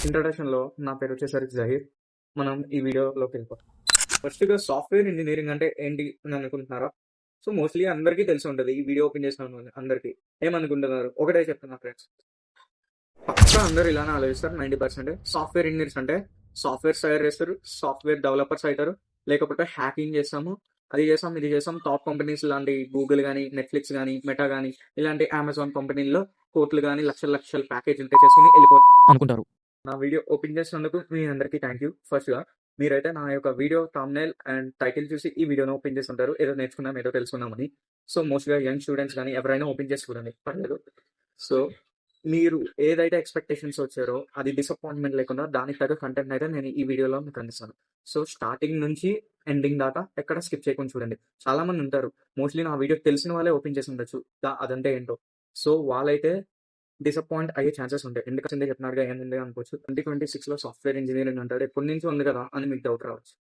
ఇంట్రడక్షన్‌లో నా పేరు వచ్చేసరికి జహీర్. మనం ఈ వీడియోలోకి వెళ్ళిపోతాం. ఫస్ట్‌గా సాఫ్ట్‌వేర్ ఇంజినీరింగ్ అంటే ఏంటి అని అనుకుంటున్నారా? సో, మోస్ట్‌లీ అందరికీ తెలిసి ఉంటది. ఈ వీడియో ఓపెన్ చేసిన అందరికీ. ఏమనుకుంటున్నారు? ఒకటే చెప్తున్నా ఫ్రెండ్స్. పక్కా అందరూ ఇలానే ఆలోచిస్తారు 90%. సాఫ్ట్‌వేర్ ఇంజినీర్స్ అంటే సాఫ్ట్‌వేర్స్ తయారు చేస్తారు, సాఫ్ట్‌వేర్ డెవలపర్స్ అయితారు, లేకపోతే హ్యాకింగ్ చేస్తాము, అది చేసాం, ఇది చేసాం. టాప్ కంపెనీస్ లాంటి గూగుల్ గాని, నెట్‌ఫ్లిక్స్ గాని, మెటా గాని ఇలాంటి అమెజాన్ కంపెనీల్లో కోట్లు గాని, లక్షల లక్షల ప్యాకేజ్ ఉంటే చేసుకొని వెళ్ళిపోతారు అనుకుంటారు. నా వీడియో ఓపెన్ చేసినందుకు మీ అందరికీ థ్యాంక్ యూ. ఫస్ట్‌గా మీరైతే నా యొక్క వీడియో థంబ్‌నెయిల్ అండ్ టైటిల్ చూసి ఈ వీడియోని ఓపెన్ చేసి ఉంటారు. ఏదో నేర్చుకుందాం, ఏదో తెలుసుకుందామని. సో, మోస్ట్‌గా యంగ్ స్టూడెంట్స్ గాని ఎవరైనా ఓపెన్ చేసి చూడండి, పర్లేదు. సో, మీరు ఏదైతే ఎక్స్‌పెక్టేషన్స్ వచ్చారో అది డిసప్పాయింట్‌మెంట్ లేకుండా దానికి తగ్గ కంటెంట్ అయితే నేను ఈ వీడియోలో మీకు అందిస్తాను. సో, స్టార్టింగ్ నుంచి ఎండింగ్ దాకా ఎక్కడ స్కిప్ చేయకుండా చూడండి. చాలా మంది ఉంటారు. మోస్ట్‌లీ నా వీడియో తెలిసిన వాళ్ళే ఓపెన్ చేసి ఉండొచ్చు. అదంటే ఏంటో. సో, వాళ్ళైతే డిసప్పాయింట్ అయ్యే ఛాన్సెస్ ఉంటాయి. ఎందుకంటే చెప్తున్నాడుగా ఏముంది అనుకోవచ్చు. 2026లో సాఫ్ట్‌వేర్ ఇంజినీరింగ్ అంటాడు. ఎప్పటినుంచో ఉంది కదా అని మీకు డౌట్ రావచ్చు.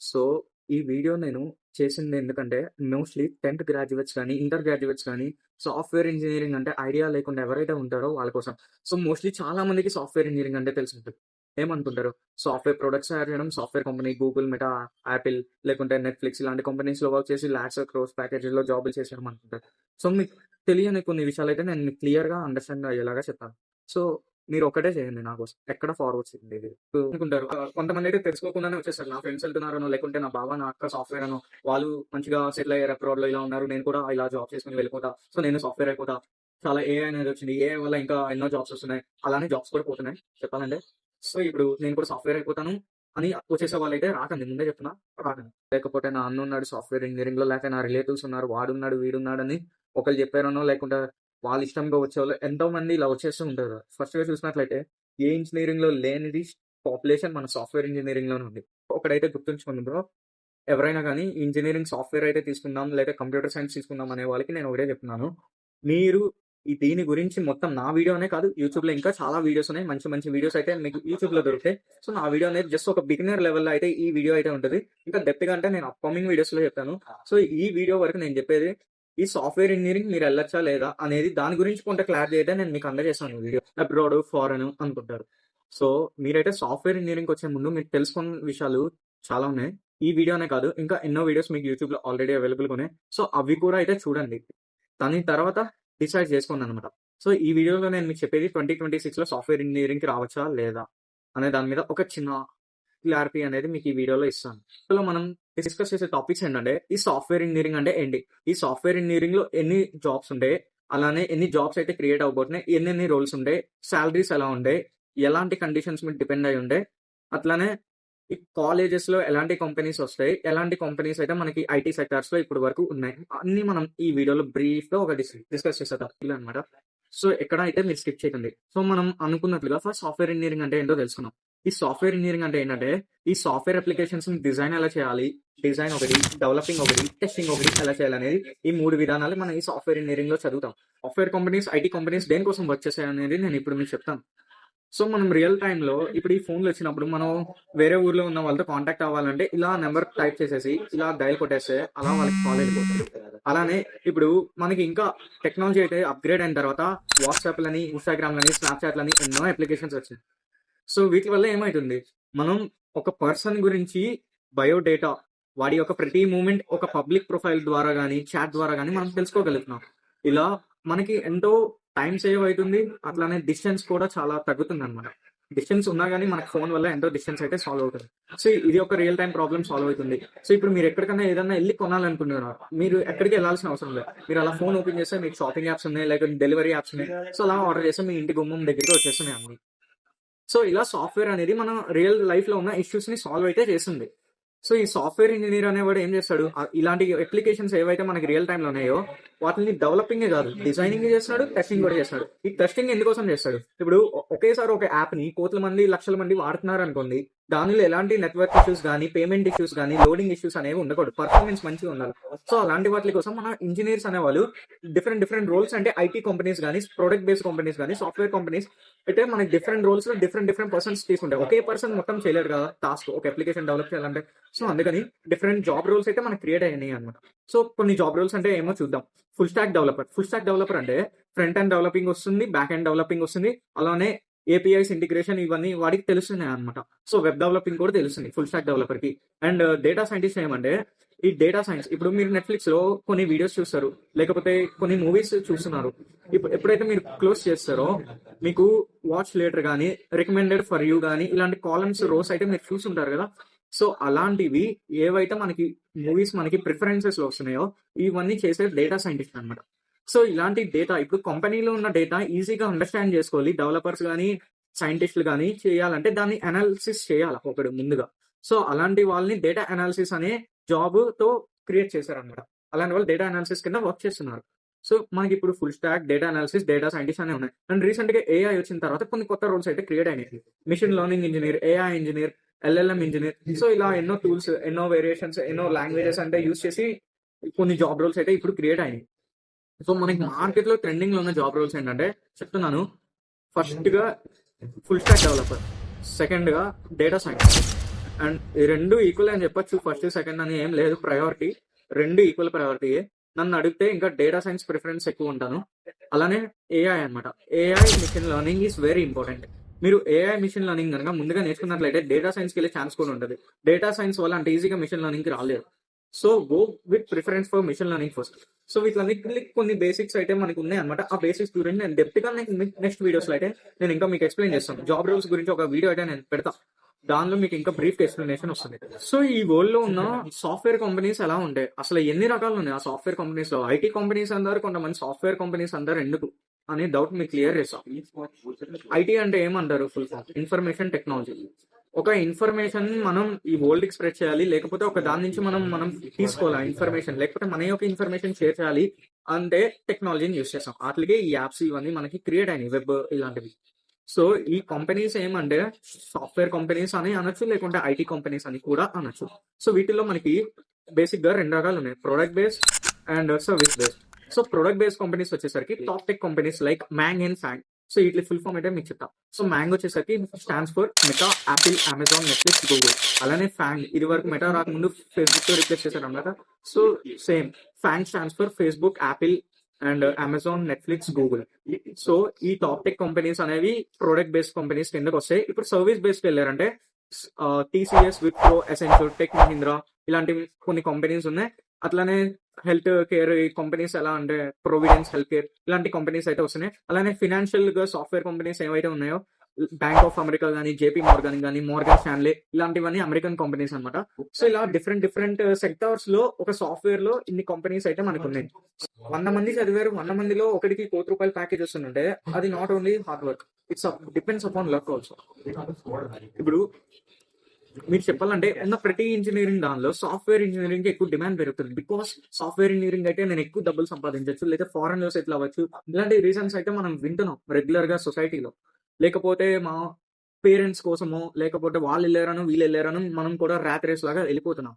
సో, ఈ వీడియో నేను చేసింది ఎందుకంటే మోస్ట్‌లీ 10థ్ గ్రాడ్యుయేట్స్ గాని, ఇంటర్ గ్రాడ్యుయేట్స్ గాని సాఫ్ట్‌వేర్ ఇంజినీరింగ్ అంటే ఐడియా లేకుండా ఎవరైతే ఉంటారో వాళ్ళ కోసం. సో, మోస్ట్‌లీ చాలా మందికి సాఫ్ట్‌వేర్ ఇంజినీరింగ్ అంటే తెలిసుంటది. ఏమనుకుంటారు? సాఫ్ట్‌వేర్ ప్రొడక్ట్స్ తయారు చేయడం, software company Google, meta, Apple లేకుంటే నెట్‌ఫ్లిక్స్ ఇలాంటి కంపెనీస్‌లో వర్క్ చేసి లాక్స్, క్రోర్స్ ప్యాకేజెస్‌లో జాబులు చేసేయడం అనుకుంటారు. సో, మీకు తెలియని కొన్ని విషయాలైతే నేను మీకు క్లియర్‌గా అండర్‌స్టాండ్ అయ్యేలాగా చెప్తాను. సో, మీరు ఒక్కటే చేయండి నా కోసం. ఎక్కడ ఫార్వర్డ్ చేయండి ఇది. అనుకుంటారు. కొంతమందైతే తెలుసుకోకుండానే వచ్చేస్తారు. నా ఫ్రెండ్స్ వెళ్తున్నారనో, లేకుంటే నా బావ, నా అక్క సాఫ్ట్‌వేర్ అనో, వాళ్ళు మంచిగా సెటిల్ అయ్యారు అబ్రాడ్‌లో ఇలా ఉన్నారు. నేను కూడా ఇలా జాబ్ చేసుకొని వెళ్ళిపోతా. సో, నేను సాఫ్ట్‌వేర్ అయిపోతా. చాలా ఏఐ అనేది వచ్చింది. ఏఐ వల్ల ఇంకా ఎన్నో జాబ్స్ వస్తున్నాయి. అలానే జాబ్స్ కూడా పోతున్నాయి చెప్పాలంటే. సో, ఇప్పుడు నేను కూడా సాఫ్ట్‌వేర్ అయిపోతాను అని వచ్చేసే వాళ్ళైతే రాకండి. ముందే చెప్తున్నా, రాకండి. లేకపోతే నా అన్నున్నాడు సాఫ్ట్‌వేర్ ఇంజినీరింగ్‌లో, లేకపోతే నా రిలేటివ్స్ ఉన్నారు, వాడున్నాడు, వీడున్నాడని ఒకళ్ళు చెప్పారనో, లేకుంటే వాళ్ళ ఇష్టంగా వచ్చేవాళ్ళు ఎంతోమంది ఇలా వచ్చేస్తూ ఉంటారు. ఫస్ట్‌గా చూసినట్లయితే ఏ ఇంజినీరింగ్‌లో లేనిది పాపులేషన్ మన సాఫ్ట్‌వేర్ ఇంజినీరింగ్‌లోనే ఉంది. ఒకటైతే గుర్తుంచుకోండి బ్రో. ఎవరైనా గాని ఇంజినీరింగ్ సాఫ్ట్‌వేర్ అయితే తీసుకుందాం, లేదా కంప్యూటర్ సైన్స్ తీసుకుందాం అనే వాళ్ళకి నేను ఒకటే చెప్తున్నాను. మీరు దీని గురించి మొత్తం నా వీడియో అనే కాదు, యూట్యూబ్‌లో ఇంకా చాలా వీడియోస్ ఉన్నాయి. మంచి మంచి వీడియోస్ అయితే మీకు యూట్యూబ్‌లో దొరుకుతాయి. సో, నా వీడియో అనేది జస్ట్ ఒక బిగినర్ లెవెల్‌లో అయితే ఈ వీడియో అయితే ఉంటది. ఇంకా డెప్త్‌గా అంటే నేను అప్‌కమింగ్ వీడియోస్‌లో చెప్తాను. సో, ఈ వీడియో వరకు నేను చెప్పేది ఈ సాఫ్ట్‌వేర్ ఇంజినీరింగ్ మీరు ఎళ్ళొచ్చా లేదా అనేది దాని గురించి కొంత క్లారిటీ అయితే నేను మీకు అందజేస్తాను ఈ వీడియో. అబ్రాడ్, ఫారెన్ అనుకుంటారు. సో, మీరైతే సాఫ్ట్‌వేర్ ఇంజినీరింగ్‌కొచ్చే ముందు మీరు తెలుసుకున్న విషయాలు చాలా ఉన్నాయి. ఈ వీడియోనే కాదు, ఇంకా ఎన్నో వీడియోస్ మీకు యూట్యూబ్‌లో ఆల్రెడీ అవైలబుల్‌గా ఉన్నాయి. సో, అవి కూడా అయితే చూడండి. దాని తర్వాత డిసైడ్ చేసుకోండనమాట. సో, ఈ వీడియోలో నేను మీకు చెప్పేది 2026లో సాఫ్ట్‌వేర్ ఇంజినీరింగ్‌కి రావచ్చా? లేదా? అనే దాని మీద ఒక చిన్న క్లారిటీ అనేది మీకు ఈ వీడియోలో ఇస్తాను. ఇందులో మనం డిస్కస్ చేసే టాపిక్స్ ఏంటంటే, ఈ సాఫ్ట్‌వేర్ ఇంజినీరింగ్ అంటే ఏంటి? ఈ సాఫ్ట్‌వేర్ ఇంజినీరింగ్‌లో ఎన్ని జాబ్స్ ఉంటాయి? అలానే ఎన్ని జాబ్స్ అయితే క్రియేట్ అవ్వబోతున్నాయి? ఎన్నెన్ని రోల్స్ ఉంటాయి? సాలరీస్ ఎలా ఉంటాయి? ఎలాంటి కండిషన్స్ మీద డిపెండ్ అయ్యి ఉంటాయి? అట్లానే ఈ కాలేజెస్‌లో ఎలాంటి కంపెనీస్ వస్తాయి? ఎలాంటి కంపెనీస్ అయితే మనకి ఐటీ సెక్టార్స్‌లో ఇప్పటి వరకు ఉన్నాయి? అన్నీ మనం ఈ వీడియోలో బ్రీఫ్‌గా ఒక డిస్కస్ చేసే టాపిక్‌లు అన్నమాట. సో, ఎక్కడ అయితే మీరు స్కిప్ చేయకండి. సో, మనం అనుకున్నట్లుగా ఫస్ట్ సాఫ్ట్‌వేర్ ఇంజినీరింగ్ అంటే ఏంటో తెలుసుకుందాం. ఈ సాఫ్ట్‌వేర్ ఇంజినీరింగ్ అంటే ఏంటంటే, ఈ సాఫ్ట్‌వేర్ అప్లికేషన్స్‌ని డిజైన్ ఎలా చేయాలి? డిజైన్ ఒకటి, డెవలపింగ్ ఒకటి, టెస్టింగ్ ఒకటి ఎలా చేయాలనేది ఈ 3 విధానాలు మనం ఈ సాఫ్ట్‌వేర్ ఇంజినీరింగ్‌లో చదువుతాం. సాఫ్ట్‌వేర్ కంపెనీస్, ఐటీ కంపెనీస్ దేనికోసం వర్క్ చేస్తాయనేది నేను ఇప్పుడు మీకు చెప్తాను. సో, మనం రియల్ టైమ్‌లో ఇప్పుడు ఈ ఫోన్‌లొచ్చినప్పుడు మనం వేరే ఊర్లో ఉన్న వాళ్ళతో కాంటాక్ట్ అవ్వాలంటే ఇలా నంబర్ టైప్ చేసేసి, ఇలా డయల్ కొట్టేస్తే అలా వాళ్ళకి కాల్ వెళ్ళిపోతది. అలానే ఇప్పుడు మనకి ఇంకా టెక్నాలజీ అయితే అప్‌గ్రేడ్ అయిన తర్వాత వాట్సాప్‌లని, ఇన్‌స్టాగ్రామ్‌లని, స్నాప్‌చాట్‌లని ఎన్నో అప్లికేషన్స్ వచ్చాయి. సో, వీటి వల్ల ఏమైతుంది? మనం ఒక పర్సన్ గురించి బయోడేటా, వాడి యొక్క ప్రతి మూవ్‌మెంట్ ఒక పబ్లిక్ ప్రొఫైల్ ద్వారా గాని, చాట్ ద్వారా గాని మనం తెలుసుకోగలుగుతున్నాం. ఇలా మనకి ఎంతో టైమ్ సేవ్ అయితుంది. అట్లానే డిస్టెన్స్ కూడా చాలా తగ్గుతుందన్నమాట. డిస్టెన్స్ ఉన్నా గాని మనకు ఫోన్ వల్ల ఎంతో డిస్టెన్స్ అయితే సాల్వ్ అవుతుంది. సో, ఇది ఒక రియల్ టైమ్ ప్రాబ్లమ్ సాల్వ్ అవుతుంది. సో, ఇప్పుడు మీరు ఎక్కడికన్నా ఏదన్నా ఎళ్లి కొనాలనుకున్నారు. మీరు ఎక్కడికి ఎళ్ళాల్సిన అవసరం లేదు. మీరు అలా ఫోన్ ఓపెన్ చేస్తే మీకు షాపింగ్ యాప్స్ ఉన్నాయి. లేకపోతే డెలివరీ యాప్స్ ఉన్నాయి. సో, అలా ఆర్డర్ చేస్తే మీ ఇంటి గుమ్మం దగ్గరికి వచ్చేస్తున్నాయి అన్నీ. సో, ఇలా సాఫ్ట్‌వేర్ అనేది మన రియల్ లైఫ్‌లో ఉన్న ఇష్యూస్‌ని సాల్వ్ అయితే చేస్తుంది. సో, ఈ సాఫ్ట్‌వేర్ ఇంజినీర్ అనేవాడు ఏం చేస్తాడు? ఇలాంటి అప్లికేషన్స్ ఏవైతే మనకి రియల్ టైమ్‌లో ఉన్నాయో, వాటిని డెవలపింగే కాదు, డిజైనింగ్ చేస్తున్నాడు, టెస్టింగ్ కూడా చేస్తాడు. ఈ టెస్టింగ్ ఎందుకోసం చేస్తాడు? ఇప్పుడు ఒకేసారి ఒక యాప్‌ని కోట్ల మంది, లక్షల మంది వాడుతున్నారనుకోండి. దానిలో ఎలాంటి నెట్వర్క్ ఇష్యూస్ గాని, పేమెంట్ ఇష్యూస్ గాని, లోడింగ్ ఇష్యూస్ అనేవి ఉండకూడదు. పర్ఫార్మెన్స్ మంచిగా ఉండాలి. సో, అలాంటి వాటి కోసం మన ఇంజినీర్స్ అనేవాళ్ళు డిఫరెంట్ డిఫరెంట్ రోల్స్ అంటే ఐటీ కంపెనీస్ గాని, ప్రొడక్ట్ బేస్డ్ కంపెనీస్ గాని, సాఫ్ట్‌వేర్ కంపెనీస్ అయితే మనకి డిఫరెంట్ రోల్స్‌లో డిఫరెంట్ డిఫరెంట్ పర్సన్స్ తీసుకుంటారు. ఒకే పర్సన్ మొత్తం చేయలేరు కదా టాస్క్. ఒక అప్లికేషన్ డెవలప్ చేయాలంటే. సో, అందుకని డిఫరెంట్ జాబ్ రోల్స్ అయితే మనకు క్రియేట్ అయినాయి అన్నమాట. సో, కొన్ని జాబ్ రోల్స్ అంటే ఏమో చూద్దాం. Full stack developer. Full stack developer అంటే ఫ్రంట్ ఎండ్ డెవలపింగ్ వస్తుంది, బ్యాక్ ఎండ్ డెవలపింగ్ వస్తుంది. అలానే ఏపీఐస్ ఇంటిగ్రేషన్ ఇవన్నీ వాడికి తెలుస్తున్నాయి అనమాట. సో వెబ్ డెవలపింగ్ కూడా తెలుస్తుంది ఫుల్ స్టాక్ డెవలపర్ కి. అండ్ డేటా సైంటిస్ట్ ఏమంటే ఈ డేటా సైన్స్, ఇప్పుడు మీరు నెట్ఫ్లిక్స్ లో కొన్ని వీడియోస్ చూస్తారు, లేకపోతే కొన్ని మూవీస్ చూస్తున్నారు. ఎప్పుడైతే మీరు క్లోజ్ చేస్తారో మీకు వాచ్ లేటర్ కానీ రికమెండెడ్ ఫర్ యూ కానీ ఇలాంటి కాలమ్స్ రోస్ అయితే మీరు చూసుంటారు కదా. సో అలాంటివి ఏవైతే మనకి మూవీస్ మనకి ప్రిఫరెన్సెస్ లో వస్తున్నాయో ఇవన్నీ చేసే డేటా సైంటిస్ట్ అనమాట. సో ఇలాంటి డేటా ఇప్పుడు కంపెనీలో ఉన్న డేటా ఈజీగా అండర్స్టాండ్ చేసుకోవాలి డెవలపర్స్ కానీ సైంటిస్టులు కానీ చేయాలంటే దాన్ని అనాలిసిస్ చేయాలి ఒకడు ముందుగా. సో అలాంటి వాళ్ళని డేటా అనాలిసిస్ అనే జాబ్ తో క్రియేట్ చేశారనమాట. అలాంటి వాళ్ళు డేటా అనాలిసిస్ కింద వర్క్ చేస్తున్నారు. సో మనకి ఇప్పుడు full stock data analysis data scientist అనే ఉన్నాయి. అండ్ రీసెంట్ గా ఏఐ వచ్చిన తర్వాత కొన్ని కొత్త రోల్స్ అయితే క్రియేట్ అయినాయి. Machine learning engineer, AI engineer, LLM engineer. So ఇలా ఎన్నో టూల్స్, ఎన్నో వేరియేషన్స్, ఎన్నో లాంగ్వేజెస్ అంటే యూస్ చేసి కొన్ని జాబ్ రోల్స్ అయితే ఇప్పుడు క్రియేట్ అయినాయి. సో మనకి మార్కెట్ లో ట్రెండింగ్ లో ఉన్న జాబ్ రోల్స్ ఏంటంటే చెప్తున్నాను. ఫస్ట్ గా ఫుల్ స్టాక్ డెవలపర్, సెకండ్ గా డేటా సైన్స్. అండ్ ఈ రెండు ఈక్వల్ అని చెప్పొచ్చు. ఫస్ట్ సెకండ్ అని ఏం లేదు, ప్రయారిటీ రెండు ఈక్వల్ ప్రయారిటీ. నన్ను అడిగితే ఇంకా డేటా సైన్స్ ప్రిఫరెన్స్ ఎక్కువ ఉంటాను. అలానే ఏఐ అనమాట. AI machine learning is very important. మీరు ఏఐ మిషన్ లెర్నింగ్ కనుక ముందుగా నేర్చుకున్నట్లయితే డేటా సైన్స్కి వెళ్ళే ఛాన్స్ కూడా ఉంటుంది. డేటా సైన్స్ వల్ల అంటే ఈజీగా మిషన్ లెర్నింగ్కి రాలేదు. So go with preference for machine learning first. So వీటిలన్నింటికి కొన్ని బేసిక్స్ అయితే మనకు ఉన్నాయి అనమాట. ఆ బేసిక్స్ గురించి నేను డెప్త్ గా నెక్స్ట్ వీడియోస్ లో అయితే నేను ఇంకా మీకు ఎక్స్ప్లెయిన్ చేస్తాను. జాబ్ రోల్స్ గురించి ఒక వీడియో అయితే నేను పెడతా, దానిలో మీకు ఇంకా బ్రీఫ్ ఎక్స్ప్లెనేషన్ వస్తుంది. సో ఈ వరల్డ్ లో ఉన్న సాఫ్ట్వేర్ కంపెనీస్ ఎలా ఉంటాయి, అసలు ఎన్ని రకాలు ఉన్నాయి ఆ సాఫ్ట్వేర్ కంపెనీస్ లో? ఐటీ కంపెనీస్ అందరు, కొంతమంది సాఫ్ట్వేర్ కంపెనీస్ అందరు ఎందుకు అనే డౌట్ మీకు క్లియర్ చేస్తాం. ఐటీ అంటే ఏమంటారు? Full form information technology. ఒక ఇన్ఫర్మేషన్ మనం ఈ వరల్డ్ కి స్ప్రెడ్ చేయాలి, లేకపోతే ఒక దాని నుంచి మనం తీసుకోవాలి ఇన్ఫర్మేషన్, లేకపోతే మన యొక్క ఇన్ఫర్మేషన్ షేర్ చేయాలి అంటే టెక్నాలజీని యూస్ చేస్తాం. అట్లాగే ఈ యాప్స్ ఇవన్నీ మనకి క్రియేట్ అయినాయి, వెబ్ ఇలాంటివి. సో ఈ కంపెనీస్ ఏమంటే సాఫ్ట్వేర్ కంపెనీస్ అని అనొచ్చు, లేకుంటే ఐటీ కంపెనీస్ అని కూడా అనొచ్చు. సో వీటిల్లో మనకి బేసిక్ గా రెండు రకాలు ఉన్నాయి, product based and service based. So product based companies వచ్చేసరికి top tech companies like MAANG and FAANG. So ఇట్లా ఫుల్ ఫామ్ అయితే మీకు చెప్తా. సో మ్యాంగ్ వచ్చేసరికి stands for Meta, Apple, Amazon, Netflix, Google. అలానే ఫ్యాంగ్ ఇది వరకు మెటా రాకముందు ఫేస్బుక్ తో రిప్లేస్ చేశారు అన్నమాట. So same FAANG stands for Facebook, Apple and Amazon, Netflix, Google. So ఈ టాప్ టెక్ కంపెనీస్ అనేవి ప్రొడక్ట్ బేస్డ్ కంపెనీస్ కిందకి వస్తాయి. ఇప్పుడు సర్వీస్ బేస్డ్ వెళ్ళారంటే TCS, Wipro, Accenture, tech Mahindra ఇలాంటివి కొన్ని కంపెనీస్ ఉన్నాయి. అట్లానే హెల్త్ కేర్ కంపెనీస్ ఎలా అంటే ప్రొవిడెన్స్ హెల్త్ కేర్ ఇలాంటి కంపెనీస్ అయితే వస్తున్నాయి. అలానే ఫినాన్షియల్ గా సాఫ్ట్వేర్ కంపెనీస్ ఏవైతే ఉన్నాయో బ్యాంక్ ఆఫ్ అమెరికా కానీ, జేపీ మార్గన్ కానీ, మోర్గన్ స్టాన్లే ఇలాంటివన్నీ అమెరికన్ కంపెనీస్ అనమాట. సో ఇలా డిఫరెంట్ సెక్టార్స్ లో ఒక సాఫ్ట్వేర్ లో ఇన్ని కంపెనీస్ అయితే మనకు ఉన్నాయి. 100 మంది చదివారు, 100 మందిలో ఒకటికి ₹1,00,00,000 ప్యాకేజ్ వస్తుందంటే అది not only hard work, it's depends upon luck also. ఇప్పుడు మీరు చెప్పాలంటే ఉన్న ప్రతి ఇంజనీరింగ్ దానిలో సాఫ్ట్వేర్ ఇంజనీరింగ్ కి ఎక్కువ డిమాండ్ పెరుగుతుంది. బికాస్ సాఫ్ట్వేర్ ఇంజనీరింగ్ అయితే నేను ఎక్కువ డబ్బులు సంపాదించవచ్చు, లేదా ఫారెన్ లో సెటిల్ అవ్వచ్చు, ఇలాంటి రీజన్స్ అయితే మనం వింటున్నాం రెగ్యులర్ గా సొసైటీలో. లేకపోతే మా పేరెంట్స్ కోసమో, లేకపోతే వాళ్ళు వెళ్ళారను వీళ్ళు వెళ్ళారను మనం కూడా ర్యాట్ రేస్ లాగా వెళ్ళిపోతున్నాం.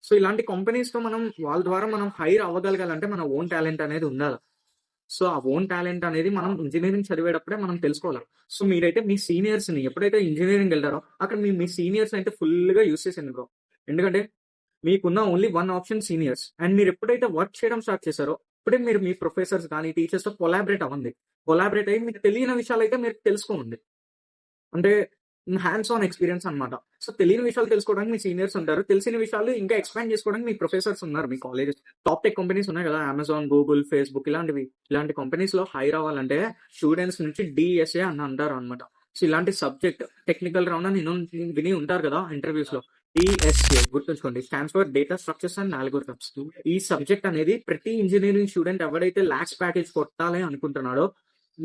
సో ఇలాంటి కంపెనీస్ తో మనం వాళ్ళ ద్వారా మనం హైర్ అవ్వగలగాలంటే మన ఓన్ టాలెంట్ అనేది ఉండాలి. సో ఆ ఓన్ టాలెంట్ అనేది మనం ఇంజనీరింగ్ చదివేటప్పుడే మనం తెలుసుకోవాలి. సో మీరైతే మీ సీనియర్స్ ని ఎప్పుడైతే ఇంజనీరింగ్ వెళ్తారో అక్కడ మీ సీనియర్స్ అయితే ఫుల్ గా యూస్ చేసింది బ్రో. ఎందుకంటే మీకున్న only one option seniors. And మీరు ఎప్పుడైతే వర్క్ చేయడం స్టార్ట్ చేశారో అప్పుడే మీరు మీ ప్రొఫెసర్స్ కానీ టీచర్స్ తో కొలాబరేట్ అవ్వండి. కొలాబరేట్ అయ్యి మీకు తెలియని విషయాలు అయితే మీరు తెలుసుకోండి. అంటే హ్యాండ్స్ ఆన్ ఎక్స్పీరియన్స్ అనమాట. సో తెలియని విషయాలు తెలుసుకోవడానికి మీ సీనియర్స్ ఉంటారు, తెలిసిన విషయాలు ఇంకా ఎక్స్పాండ్ చేసుకోవడానికి మీ ప్రొఫెసర్స్ ఉన్నారు మీ కాలేజెస్. టాప్ టెక్ కంపెనీస్ ఉన్నాయి కదా, అమెజాన్, గూగుల్, ఫేస్బుక్ ఇలాంటి కంపెనీస్ లో హైర్ అవ్వాలంటే స్టూడెంట్స్ నుంచి డిఎస్ఏ అని అంటారు అనమాట. సో ఇలాంటి సబ్జెక్ట్ టెక్నికల్ రౌండ్ అని విని ఉంటారు కదా ఇంటర్వ్యూస్ లో. డిఎస్ఏ గుర్తుంచుకోండి, stands for data structures and algorithms. ఈ సబ్జెక్ట్ అనేది ప్రతి ఇంజనీరింగ్ స్టూడెంట్ ఎవరైతే లాక్స్ ప్యాకేజ్ కొట్టాలి అనుకుంటున్నాడో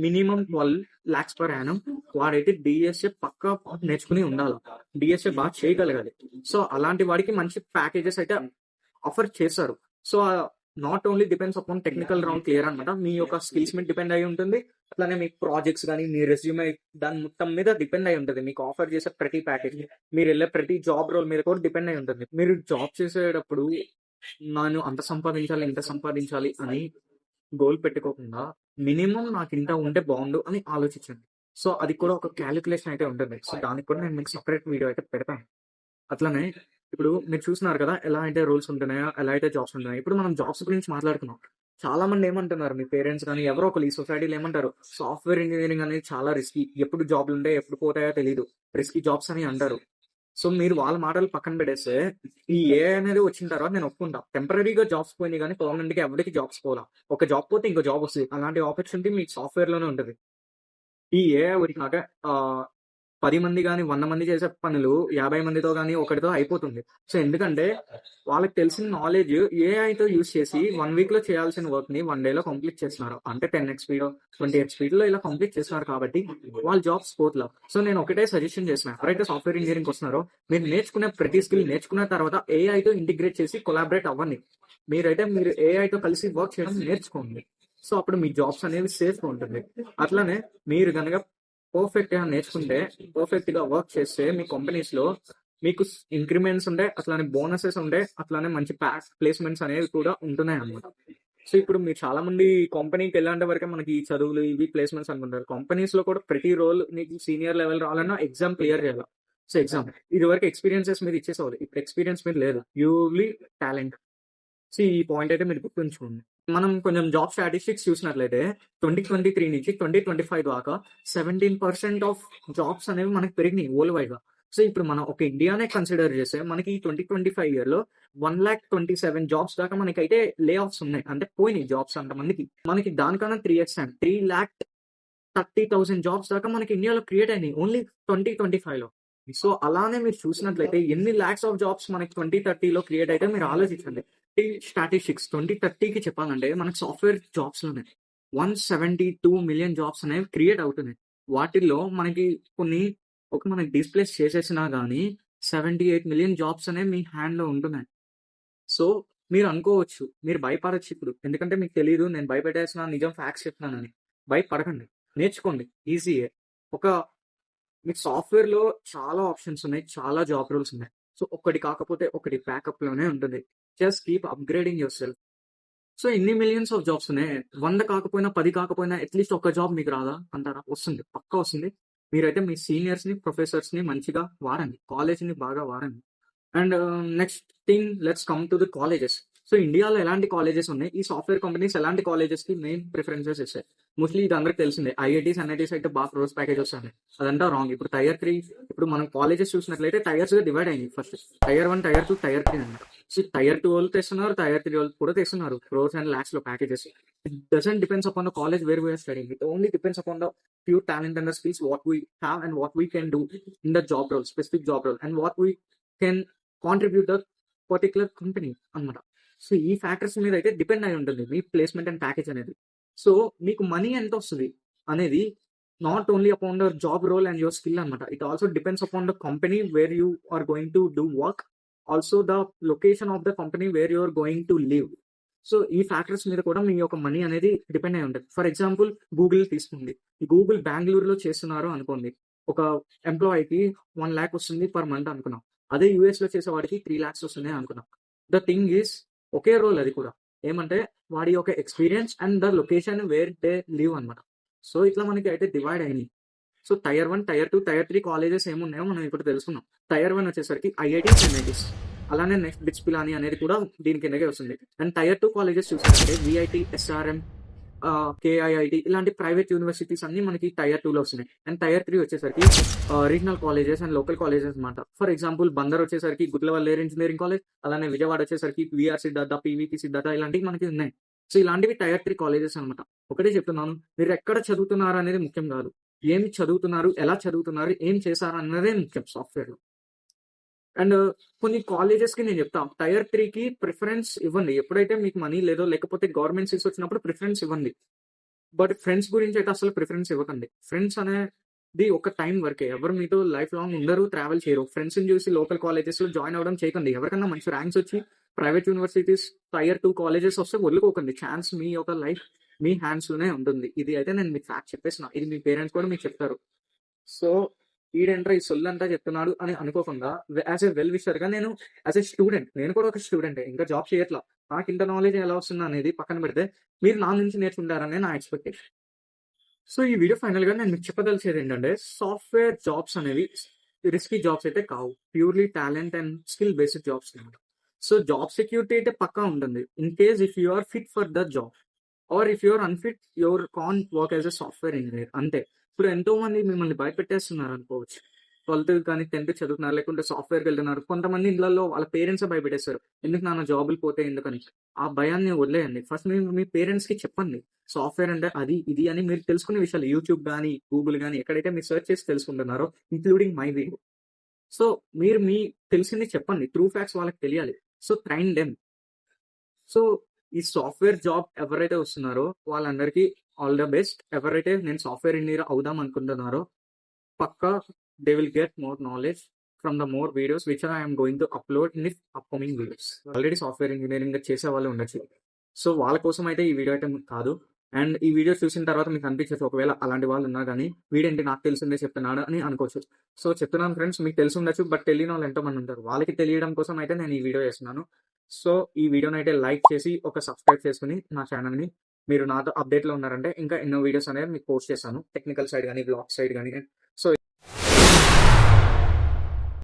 మినిమం 12 lakhs per annum వాడైతే డిఎస్ఏ పక్కా నేర్చుకుని ఉండాలి, డిఎస్ఏ బాగా చేయగలగాలి. సో అలాంటి వాడికి మంచి ప్యాకేజెస్ అయితే ఆఫర్ చేస్తారు. So not only depends upon technical round clear అనమాట, మీ యొక్క స్కిల్స్ మీద డిపెండ్ అయి ఉంటుంది. అట్లానే మీ ప్రాజెక్ట్స్ కానీ మీ రెజ్యూమే దాని మొత్తం మీద డిపెండ్ అయి ఉంటుంది. మీకు ఆఫర్ చేసే ప్రతి ప్యాకేజ్, మీరు వెళ్ళే ప్రతి జాబ్ రోల్ మీద కూడా డిపెండ్ అయి ఉంటుంది. మీరు జాబ్ చేసేటప్పుడు నేను అంత సంపాదించాలి ఇంత సంపాదించాలి అని గోల్ పెట్టుకోకుండా మినిమం నాకు ఇంత ఉంటే బాగుండు అని ఆలోచించండి. సో అది కూడా ఒక క్యాలిక్యులేషన్ అయితే ఉంటుంది. సో దానికి కూడా నేను మీకు సపరేట్ వీడియో అయితే పెడతాను. అట్లనే ఇప్పుడు మీరు చూస్తున్నారు కదా ఎలా అయితే రూల్స్ ఉంటున్నాయో, ఎలా అయితే జాబ్స్ ఉంటున్నాయో. ఇప్పుడు మనం జాబ్స్ గురించి మాట్లాడుకున్నాం. చాలా మంది ఏమంటున్నారు మీ పేరెంట్స్ కానీ ఎవరో ఒకరు ఈ సొసైటీలో ఏమంటారు, సాఫ్ట్వేర్ ఇంజనీరింగ్ అనేది చాలా రిస్కీ, ఎప్పుడు జాబ్లు ఉంటాయి ఎప్పుడు పోతాయో తెలియదు, రిస్కీ జాబ్స్ అని అంటారు. సో మీరు వాళ్ళ మాటలు పక్కన పెట్టేస్తే ఈ ఏఐ అనేది వచ్చిన తర్వాత నేను ఒప్పుకుంటా, టెంపరీగా జాబ్స్ పోయినాయి కానీ పర్మనెంట్ గా ఎవరికి జాబ్స్ పోలా. ఒక జాబ్ పోతే ఇంకో జాబ్ వస్తుంది, అలాంటి ఆపర్చునిటీ మీకు సాఫ్ట్వేర్ లోనే ఉంటుంది. ఈ ఏఐ వచ్చినాక ఆ, 10 మంది గాని 100 మంది చేసే పనులు 50 మందితో గాని ఒకటితో అయిపోతుంది. సో ఎందుకంటే వాళ్ళకి తెలిసిన నాలెడ్జ్ ఏఐతో యూజ్ చేసి 1 వీక్ లో చేయాల్సిన వర్క్ ని 1 డేలో కంప్లీట్ చేస్తున్నారు. అంటే 10x స్పీడ్ 20x స్పీడ్ లో ఇలా కంప్లీట్ చేస్తున్నారు కాబట్టి వాళ్ళ జాబ్స్ పోట్లా. సో నేను ఒకటే సజెషన్ చేసిన, ఎవరైతే సాఫ్ట్వేర్ ఇంజనీరింగ్ వస్తున్నారో మీరు నేర్చుకునే ప్రతి స్కిల్ నేర్చుకున్న తర్వాత ఏఐతో ఇంటిగ్రేట్ చేసి కొలాబరేట్ అవ్వండి. మీరు ఏఐతో కలిసి వర్క్ చేయడం నేర్చుకోండి. సో అప్పుడు మీ జాబ్స్ అనేవి సేఫ్ గా ఉంటుంది. అట్లానే మీరు కనుక పర్ఫెక్ట్ గా నేర్చుకుంటే, పర్ఫెక్ట్ గా వర్క్ చేస్తే మీ కంపెనీస్ లో మీకు ఇంక్రిమెంట్స్ ఉండే, అట్లానే బోనసెస్ ఉండే, అట్లానే మంచి ప్లేస్మెంట్స్ అనేవి కూడా ఉంటున్నాయి అన్నమాట. సో ఇప్పుడు మీరు చాలా మంది కంపెనీకి వెళ్ళేంత వరకే మనకి ఈ చదువులు ఇవి ప్లేస్మెంట్స్ అనుకుంటారు. కంపెనీస్ లో కూడా ప్రతి రోల్ నీకు సీనియర్ లెవెల్ రావాలన్నా ఎగ్జామ్ క్లియర్ చేయాలి. సో ఎగ్జామ్ ఇది వరకు ఎక్స్పీరియన్సెస్ మీద ఇచ్చేసేవాళ్ళు, ఇప్పుడు ఎక్స్పీరియన్స్ మీద లేదు, ప్యూర్లీ టాలెంట్. సో ఈ పాయింట్ అయితే మీరు గుర్తుంచుకోండి. మనం కొంచెం జాబ్ స్టాటిస్టిక్స్ చూసినట్లయితే 2023 నుంచి 2025 దాకా 17% ఆఫ్ జాబ్స్ అనేవి మనకి పెరిగినాయి వరల్డ్ వైడ్ గా. సో ఇప్పుడు మనం ఒక ఇండియానే కన్సిడర్ చేస్తే మనకి 2025 ఇయర్ లో 1,27,000 జాబ్స్ దాకా మనకైతే లే ఆఫ్స్ ఉన్నాయి, అంటే పోయినాయి జాబ్స్ అంతమందికి. మనకి దానికన్నా 3x 3,30,000 జాబ్స్ దాకా మనకి ఇండియాలో క్రియేట్ అయినాయి ఓన్లీ 2025 లో. సో అలానే మీరు చూసినట్లయితే ఎన్ని లాక్స్ ఆఫ్ జాబ్స్ మనకి 2030 లో క్రియేట్ అయితే మీరు ఆలోచించండి. స్టాటిస్టిక్స్ 2030కి చెప్పాలంటే మనకి సాఫ్ట్వేర్ జాబ్స్ లోనే 172 మిలియన్ జాబ్స్ అనేవి క్రియేట్ అవుతున్నాయి. వాటిల్లో మనకి కొన్ని మనకి డిస్ప్లేస్ చేసేసినా గానీ 78 మిలియన్ జాబ్స్ అనేవి మీ హ్యాండ్ లో ఉంటున్నాయి. సో మీరు అనుకోవచ్చు, మీరు భయపడచ్చు ఇప్పుడు, ఎందుకంటే మీకు తెలియదు నేను భయపెట్టేసిన నిజం ఫ్యాక్ట్స్ చెప్తున్నానని. భయపడకండి, నేర్చుకోండి, ఈజీయే. ఒక మీకు సాఫ్ట్వేర్ లో చాలా ఆప్షన్స్ ఉన్నాయి, చాలా జాబ్ రోల్స్ ఉన్నాయి. సో ఒకటి కాకపోతే ఒకటి బ్యాకప్ లోనే ఉంటుంది. Just keep upgrading your self. So ఇన్ని మిలియన్స్ ఆఫ్ జాబ్స్ ఉన్నాయి, 100 కాకపోయినా 10 కాకపోయినా అట్లీస్ట్ ఒక జాబ్ మీకు రాదా అంటారా? వస్తుంది, పక్కా వస్తుంది. మీరైతే మీ సీనియర్స్ ని ప్రొఫెసర్స్ ని మంచిగా వాడండి, కాలేజ్ ని బాగా వాడండి. And next thing, let's come to the colleges. So ఇండియాలో ఎలాంటి కాలేజెస్ ఉన్నాయి, ఈ సాఫ్ట్వేర్ కంపెనీస్ ఎలాంటి కాలేజెస్ కి మెయిన్ ప్రిఫరెన్సెస్ ఇస్తాయి? మోస్ట్లీ ఇది అందరికి తెలిసిందే, ఐఐటీస్ ఎన్ఐటీస్ అయితే బాగా క్రోస్ ప్యాకేజ్ వస్తుంది. అదంతా రాంగ్. ఇప్పుడు టైర్ 3, ఇప్పుడు మనం కాలేజెస్ చూసినట్లయితే టైర్స్ గా డివైడ్ అయింది. ఫస్ట్ టైర్ 1, టైర్ 2, టైర్ 3 అనమాట. సో టైర్ 2 వాళ్ళు తెస్తున్నారు, టైర్ 3 వాళ్ళు కూడా తెస్తున్నారు క్రోర్స్ అండ్ లాక్స్ లో packages. It doesn't depends upon the college where we are studying, it only depends upon the pure talent and the skills what we have and what we can do in the job role, specific job role, and what we can contribute the particular company అన్నమాట. So ఈ factors మీద అయితే depend అయి ఉంటుంది మీ placement and package అనేది. So మీకు money ఎంత వస్తుంది అనేది not only upon the job role and your skill అనమాట. It also depends upon the company where you are going to do work, also the location of the company where you are going to live. So ఈ factors మీద కూడా మీ యొక్క money అనేది depend అయి ఉంటుంది. For example Google తీసుకోండి, ఈ Google బెంగళూరులో చేస్తున్నారు అనుకోండి, ఒక ఎంప్లాయీకి 1 lakh వస్తుంది పర్ మంత్ అనుకున్నాం. అదే యూఎస్ లో చేసే వాడికి 3 lakhs వస్తుంది అనుకున్నాం. ద థింగ్ ఈస్ ఒకే రోల్ అది కూడా, ఏమంటే వాడి యొక్క experience and the location where they live అనమాట. సో ఇట్లా మనకి అయితే డివైడ్ అయినాయి. So tier 1, tier 2, tier 3 colleges ఏమున్నాయో మనం ఇప్పుడు తెలుసుకున్నాం. టైర్ 1 వచ్చేసరికి ఐఐటీస్ ఎన్ఐటీస్, అలానే నెక్స్ట్ బిట్స్ పిలాని అనేది కూడా దీని కిందకే వస్తుంది. అండ్ టైర్ 2 కాలేజెస్ చూసారంటే విఐటి, ఎస్ఆర్ఎం, కేఐఐటి ఇలాంటి ప్రైవేట్ యూనివర్సిటీస్ అన్ని మనకి టైర్ 2 లో వస్తున్నాయి. అండ్ టైర్ 3 వచ్చేసరికి regional colleges and local colleges అనమాట. ఫర్ ఎగ్జాంపుల్ బందర్ వచ్చేసరికి గుడ్లవల్లేరు ఇంజనీరింగ్ కాలేజ్, అలానే విజయవాడ వచ్చేసరికి విఆర్ సిద్ధార్థ, పివిటి సిద్ధార్థ ఇలాంటివి మనకి ఉన్నాయి. సో ఇలాంటివి టైర్ 3 కాలేజెస్ అనమాట. ఒకటే చెప్తున్నాను, మీరు ఎక్కడ చదువుతున్నారు అనేది ముఖ్యం కాదు, ఏమి చదువుతున్నారు, ఎలా చదువుతున్నారు, ఏం చేశారు అన్నదే ముఖ్యం సాఫ్ట్వేర్ లో. అండ్ కొన్ని కాలేజెస్ కి నేను చెప్తాను, టైర్ 3కి ప్రిఫరెన్స్ ఇవ్వండి ఎప్పుడైతే మీకు మనీ లేదో, లేకపోతే గవర్నమెంట్ సీట్స్ వచ్చినప్పుడు ప్రిఫరెన్స్ ఇవ్వండి. బట్ ఫ్రెండ్స్ గురించి అయితే అసలు ప్రిఫరెన్స్ ఇవ్వకండి. ఫ్రెండ్స్ అనేది ఒక టైం వరకే, ఎవరు మీతో లైఫ్ లాంగ్ ఉండరు, ట్రావెల్ చేయరు. ఫ్రెండ్స్ ని చూసి లోకల్ కాలేజెస్ లో జాయిన్ అవ్వడం చేయకండి. ఎవరికన్నా మంచి ర్యాంక్స్ వచ్చి ప్రైవేట్ యూనివర్సిటీస్ టైర్ 2 కాలేజెస్ వస్తే వదులుకోకండి. ఛాన్స్ మీ యొక్క లైఫ్ మీ హ్యాండ్స్ లోనే ఉంటుంది. ఇది అయితే నేను మీకు ఫ్యాక్ట్ చెప్పేసిన, ఇది మీ పేరెంట్స్ కూడా మీకు చెప్తారు. సో ఈడెంట్రా ఈ సొల్లంతా చెప్తున్నాడు అని అనుకోకుండా, యాజ్ ఎ వెల్ విషర్ గా నేను యాజ్ ఎ స్టూడెంట్, నేను కూడా ఒక స్టూడెంట్, ఇంకా జాబ్ చేయట్లా, నాకు ఇంత నాలెడ్జ్ ఎలా వస్తుంది అనేది పక్కన పెడితే మీరు నా నుంచి నేర్చుకుంటారని నా ఎక్స్పెక్టేషన్. సో ఈ వీడియో ఫైనల్ గా నేను మీకు చెప్పదలిచేది ఏంటంటే, సాఫ్ట్వేర్ జాబ్స్ అనేవి రిస్కీ జాబ్స్ అయితే కావు, purely talent and skill based jobs అనమాట. సో జాబ్ సెక్యూరిటీ అయితే పక్కా ఉంటుంది in case if you are fit for the job. Or if you're unfit your can work as a software engineer అంతే. ఇప్పుడు ఎంతో మంది మిమ్మల్ని భయపెట్టేస్తున్నారు అనుకోవచ్చు. 12th కానీ 10th చదువుతున్నారు, లేకుంటే సాఫ్ట్వేర్కి వెళ్తున్నారు. కొంతమంది ఇళ్లలో వాళ్ళ పేరెంట్స్ భయపెట్టేస్తారు, ఎందుకు నాన్న జాబులు పోతే ఎందుకని. ఆ భయాన్ని వదిలేయండి. ఫస్ట్ మీరు మీ పేరెంట్స్ కి చెప్పండి సాఫ్ట్వేర్ అంటే అది ఇది అని. మీరు తెలుసుకునే విషయాలు యూట్యూబ్ కానీ గూగుల్ కానీ ఎక్కడైతే మీరు సెర్చ్ చేసి తెలుసుకుంటున్నారో, ఇంక్లూడింగ్ మై వీడియో. సో మీరు మీ తెలిసింది చెప్పండి, ట్రూ ఫ్యాక్ట్స్ వాళ్ళకి తెలియాలి. So train డెమ్. సో ఈ సాఫ్ట్వేర్ జాబ్ ఎవరైతే వస్తున్నారో వాళ్ళందరికీ ఆల్ ద బెస్ట్. ఎవరైతే నేను సాఫ్ట్వేర్ ఇంజనీర్ అవుదాం అనుకుంటున్నారో పక్కా they will get more knowledge from the more videos which I'm going to upload in this upcoming videos. Already software engineering చేసే వాళ్ళు ఉండొచ్చు. సో వాళ్ళ కోసం అయితే ఈ వీడియో అయితే కాదు. అండ్ ఈ వీడియో చూసిన తర్వాత మీకు అనిపించచ్చు, ఒకవేళ అలాంటి వాళ్ళు ఉన్నా కానీ వీడేంటి నాకు తెలిసిందే చెప్తున్నాడు అని అనుకోవచ్చు. సో చెప్తున్నాను ఫ్రెండ్స్, మీకు తెలిసి ఉండొచ్చు, బట్ తెలియని వాళ్ళు ఎంతో మంది ఉంటారు. వాళ్ళకి తెలియడం కోసం అయితే నేను ఈ వీడియో చేస్తున్నాను. సో ఈ వీడియోని అయితే లైక్ చేసి ఒక సబ్స్క్రైబ్ చేసుకుని నా ఛానల్ని మీరు నాతో అప్డేట్లో ఉన్నారంటే ఇంకా ఎన్నో వీడియోస్ అనేవి మీకు పోస్ట్ చేస్తాను, టెక్నికల్ సైడ్ కానీ బ్లాగ్ సైడ్ కానీ. సో